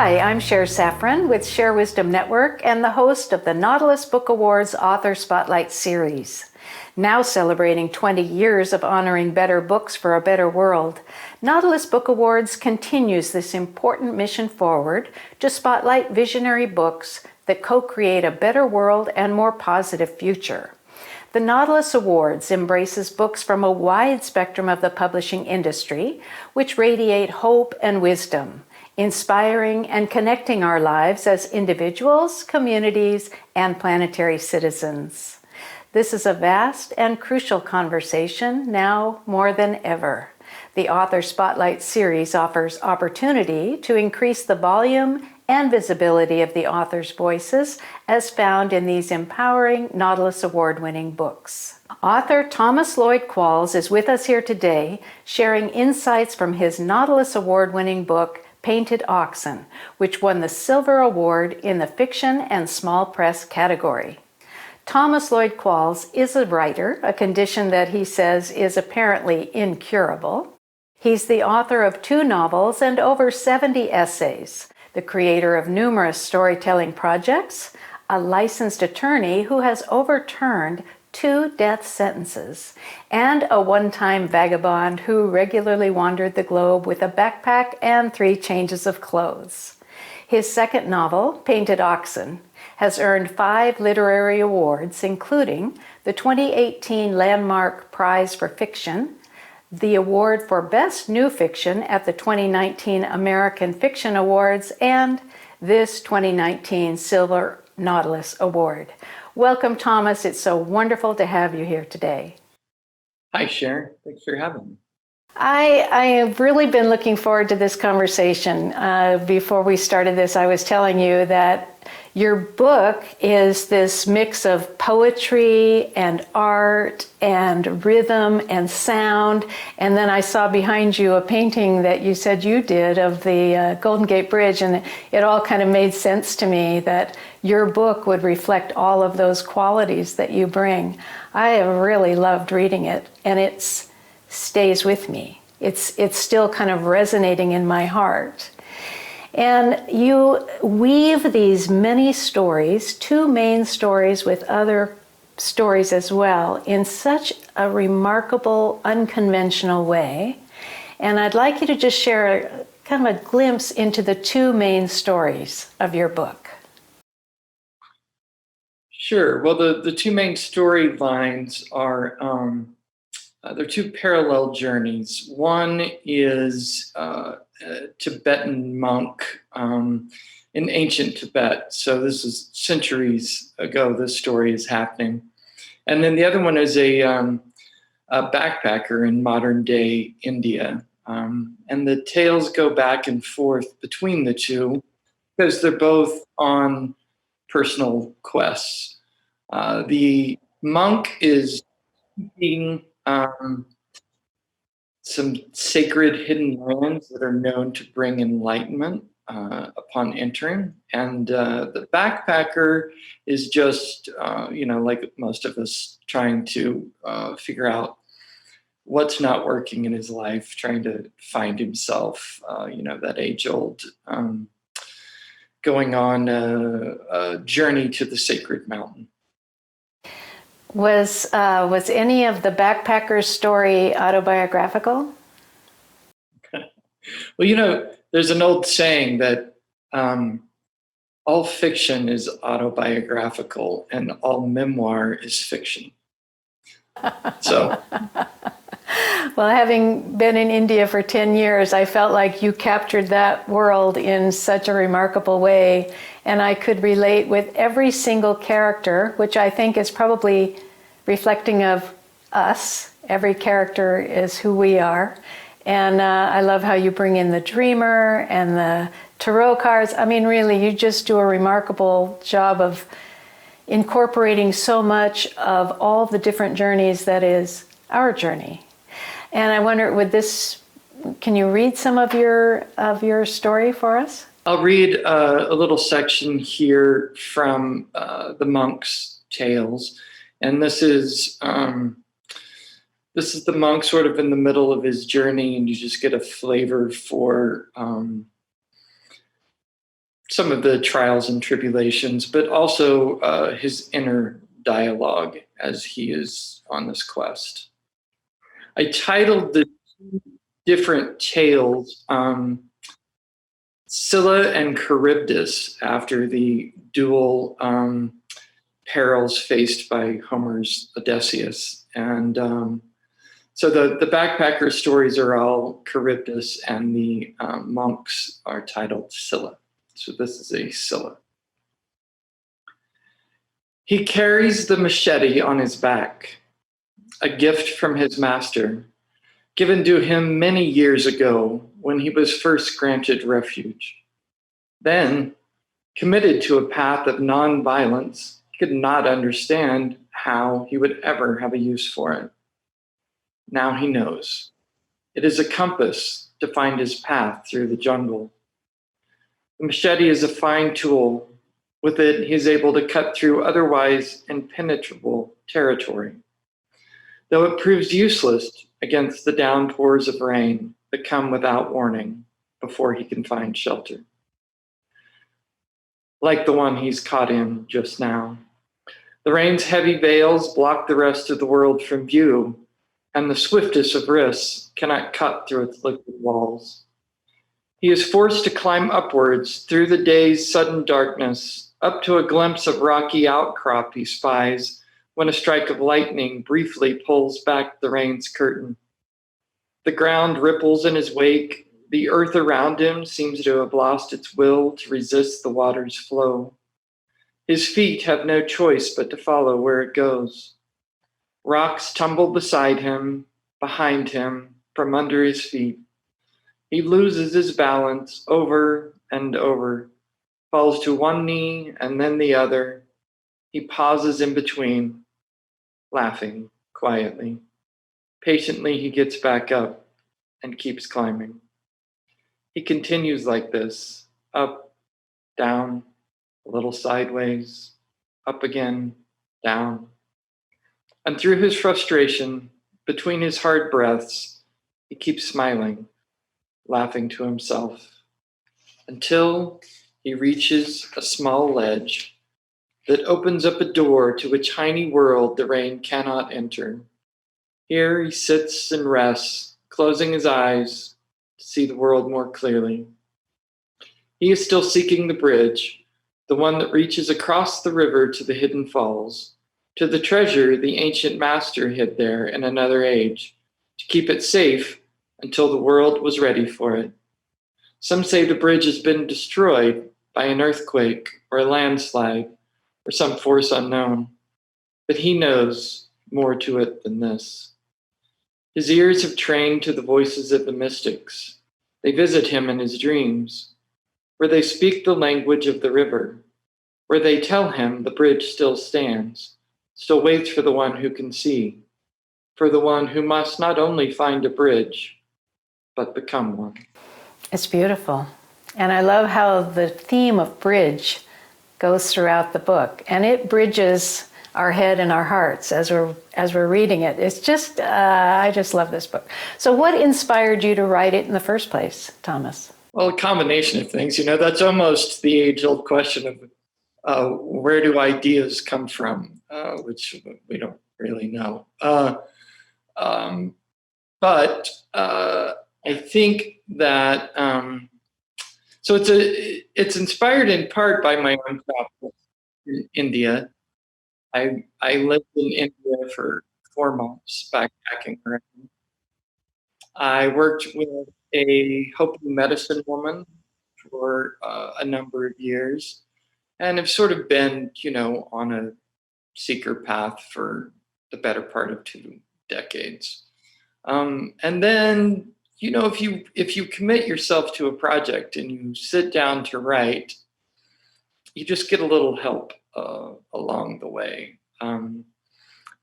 Hi, I'm Cher Safran with Share Wisdom Network and the host of the Nautilus Book Awards Author Spotlight Series. Now celebrating 20 years of honoring better books for a better world, Nautilus Book Awards continues this important mission forward to spotlight visionary books that co-create a better world and more positive future. The Nautilus Awards embraces books from a wide spectrum of the publishing industry, which radiate hope and wisdom, inspiring and connecting our lives as individuals, communities, and planetary citizens. This is a vast and crucial conversation now more than ever. The Author Spotlight series offers opportunity to increase the volume and visibility of the authors' voices as found in these empowering Nautilus Award-winning books. Author Thomas Lloyd Qualls is with us here today, sharing insights from his Nautilus Award-winning book, Painted Oxen, which won the Silver Award in the Fiction and Small Press category. Thomas Lloyd Qualls is a writer, a condition that he says is apparently incurable. He's the author of 2 novels and over 70 essays, the creator of numerous storytelling projects, a licensed attorney who has overturned 2 death sentences, and a one-time vagabond who regularly wandered the globe with a backpack and 3 changes of clothes. His second novel, Painted Oxen, has earned 5 literary awards, including the 2018 Landmark Prize for Fiction, the award for Best New Fiction at the 2019 American Fiction Awards, and this 2019 Silver Nautilus Award. Welcome, Thomas. It's so wonderful to have you here today. Hi, Sharon. Thanks for having me. I have really been looking forward to this conversation. Before we started this, I was telling you that your book is this mix of poetry and art and rhythm and sound. And then I saw behind you a painting that you said you did of the Golden Gate Bridge. And it all kind of made sense to me that your book would reflect all of those qualities that you bring. I have really loved reading it, and it stays with me. It's still kind of resonating in my heart. And you weave these many stories, 2 main stories with other stories as well, in such a remarkable, unconventional way. And I'd like you to just share kind of a glimpse into the 2 main stories of your book. Sure. Well, the 2 main storylines are they're 2 parallel journeys. One is a Tibetan monk in ancient Tibet. So this is centuries ago. This story is happening, and then the other one is a backpacker in modern day India. And the tales go back and forth between the 2 because they're both on personal quests. The monk is seeking some sacred hidden lands that are known to bring enlightenment upon entering. And the backpacker is just, like most of us, trying to figure out what's not working in his life, trying to find himself, that age-old going on a journey to the sacred mountain. Was any of the backpacker's story autobiographical? Well, there's an old saying that all fiction is autobiographical and all memoir is fiction. So, well, having been in India for 10 years, I felt like you captured that world in such a remarkable way. And I could relate with every single character, which I think is probably reflecting of us. Every character is who we are. And I love how you bring in the dreamer and the tarot cards. I mean, really, you just do a remarkable job of incorporating so much of all the different journeys that is our journey. And I wonder, can you read some of your story for us? I'll read a little section here from the monk's tales. And this is the monk sort of in the middle of his journey, and you just get a flavor for some of the trials and tribulations, but also his inner dialogue as he is on this quest. I titled the different tales Scylla and Charybdis, after the dual perils faced by Homer's Odysseus. And so the backpacker stories are all Charybdis, and the monks are titled Scylla. So this is a Scylla. He carries the machete on his back, a gift from his master, given to him many years ago when he was first granted refuge. Then, committed to a path of non-violence, he could not understand how he would ever have a use for it. Now he knows. It is a compass to find his path through the jungle. The machete is a fine tool. With it, he is able to cut through otherwise impenetrable territory, though it proves useless against the downpours of rain that come without warning before he can find shelter. Like the one he's caught in just now. The rain's heavy veils block the rest of the world from view, and the swiftest of risks cannot cut through its liquid walls. He is forced to climb upwards through the day's sudden darkness, up to a glimpse of rocky outcrop he spies when a strike of lightning briefly pulls back the rain's curtain. The ground ripples in his wake. The earth around him seems to have lost its will to resist the water's flow. His feet have no choice but to follow where it goes. Rocks tumble beside him, behind him, from under his feet. He loses his balance over and over, falls to one knee and then the other. He pauses in between, laughing quietly. Patiently, he gets back up and keeps climbing. He continues like this, up, down, a little sideways, up again, down. And through his frustration, between his hard breaths, he keeps smiling, laughing to himself, until he reaches a small ledge that opens up a door to a tiny world the rain cannot enter. Here he sits and rests, closing his eyes to see the world more clearly. He is still seeking the bridge, the one that reaches across the river to the hidden falls, to the treasure the ancient master hid there in another age, to keep it safe until the world was ready for it. Some say the bridge has been destroyed by an earthquake or a landslide or some force unknown, but he knows more to it than this. His ears have trained to the voices of the mystics. They visit him in his dreams, where they speak the language of the river, where they tell him the bridge still stands, still waits for the one who can see, for the one who must not only find a bridge, but become one. It's beautiful. And I love how the theme of bridge goes throughout the book, and it bridges our head and our hearts as we're reading it. It's just, I just love this book. So what inspired you to write it in the first place, Thomas? Well, a combination of things. That's almost the age-old question of where do ideas come from, which we don't really know. But I think that so it's inspired in part by my own travels in India. I lived in India for 4 months backpacking around. I worked with a Hopi medicine woman for a number of years, and have sort of been, on a seeker path for the better part of 2 decades. And then, if you commit yourself to a project and you sit down to write, you just get a little help along the way.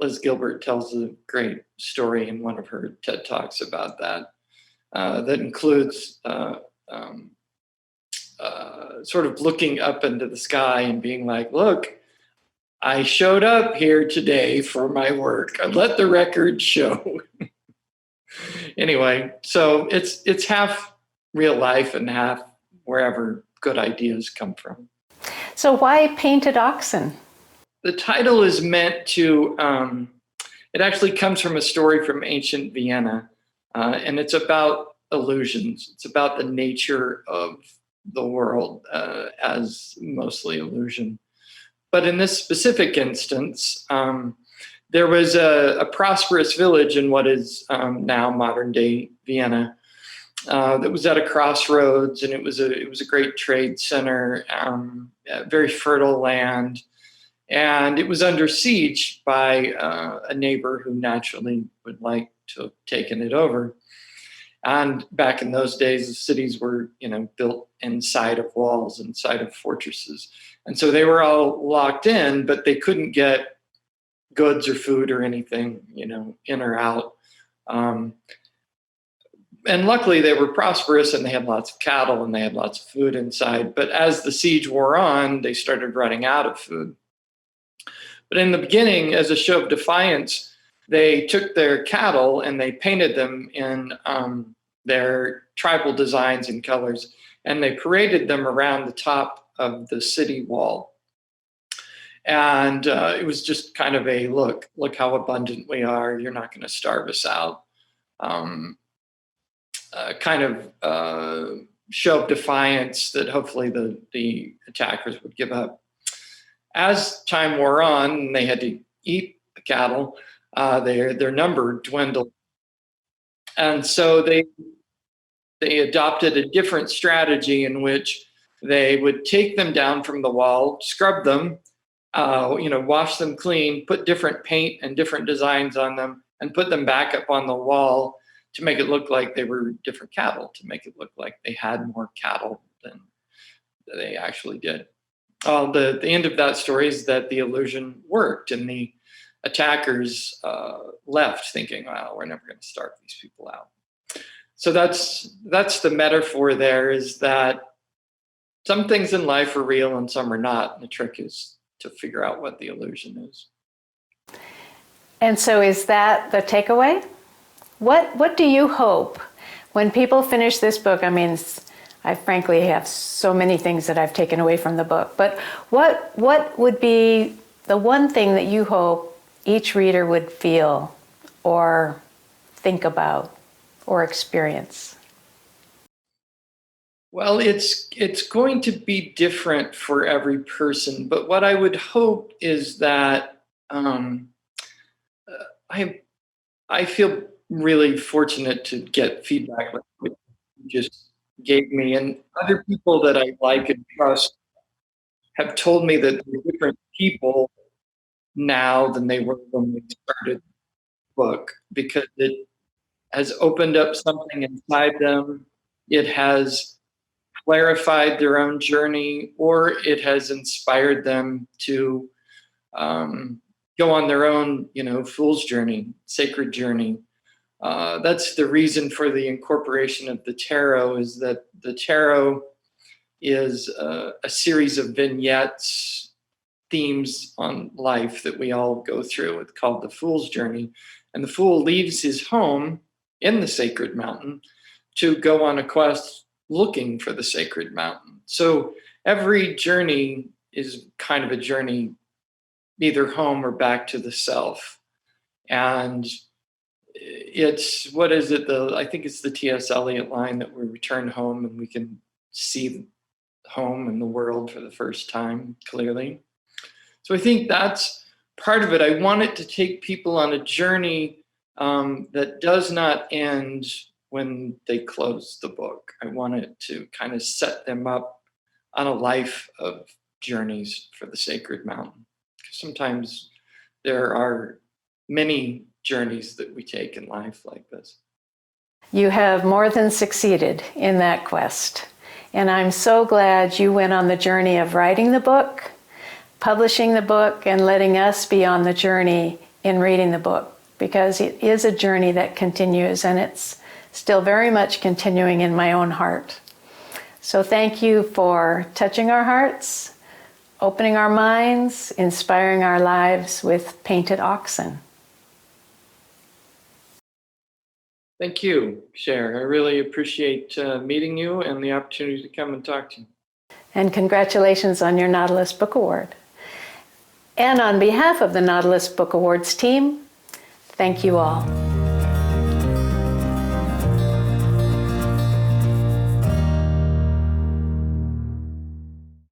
Liz Gilbert tells a great story in one of her TED Talks about that. That includes sort of looking up into the sky and being like, look, I showed up here today for my work. Let the record show. Anyway, so it's half real life and half wherever good ideas come from. So why Painted Oxen? The title is meant to, it actually comes from a story from ancient Vienna, and it's about illusions. It's about the nature of the world as mostly illusion. But in this specific instance, there was a prosperous village in what is now modern day Vienna that was at a crossroads, and it was a great trade center, very fertile land, and it was under siege by a neighbor who naturally would like to have taken it over. And back in those days, the cities were, built inside of walls, inside of fortresses, and so they were all locked in, but they couldn't get goods or food or anything, in or out. And luckily, they were prosperous and they had lots of cattle and they had lots of food inside. But as the siege wore on, they started running out of food. But in the beginning, as a show of defiance, they took their cattle and they painted them in their tribal designs and colors, and they paraded them around the top of the city wall. And it was just kind of a look how abundant we are. You're not going to starve us out. Kind of show of defiance that hopefully the attackers would give up. As time wore on, and they had to eat the cattle, their number dwindled, and so they adopted a different strategy in which they would take them down from the wall, scrub them, wash them clean, put different paint and different designs on them, and put them back up on the wall to make it look like they were different cattle, to make it look like they had more cattle than they actually did. The end of that story is that the illusion worked, and the attackers left thinking, "Wow, we're never going to starve these people out." So that's the metaphor there, is that some things in life are real and some are not. And the trick is to figure out what the illusion is. And so is that the takeaway? What do you hope when people finish this book? I mean, I frankly have so many things that I've taken away from the book, but what would be the one thing that you hope each reader would feel or think about or experience? Well, it's going to be different for every person, but what I would hope is that I feel really fortunate to get feedback like what you just gave me, and other people that I like and trust have told me that they're different people now than they were when we started the book, because it has opened up something inside them. It has clarified their own journey, or it has inspired them to go on their own, fool's journey, sacred journey. That's the reason for the incorporation of the tarot, is that the tarot is a series of vignettes, themes on life that we all go through. It's called the Fool's Journey. And the fool leaves his home in the sacred mountain to go on a quest looking for the sacred mountain. So every journey is kind of a journey either home or back to the self. And it's, what is it? I think it's the T.S. Eliot line that we return home and we can see home and the world for the first time clearly. So I think that's part of it. I want it to take people on a journey that does not end when they close the book. I want it to kind of set them up on a life of journeys for the sacred mountain. Sometimes there are many journeys that we take in life like this. You have more than succeeded in that quest. And I'm so glad you went on the journey of writing the book, publishing the book, and letting us be on the journey in reading the book, because it is a journey that continues, and it's still very much continuing in my own heart. So thank you for touching our hearts, opening our minds, inspiring our lives with Painted Oxen. Thank you, Cher. I really appreciate meeting you and the opportunity to come and talk to you. And congratulations on your Nautilus Book Award. And on behalf of the Nautilus Book Awards team, thank you all.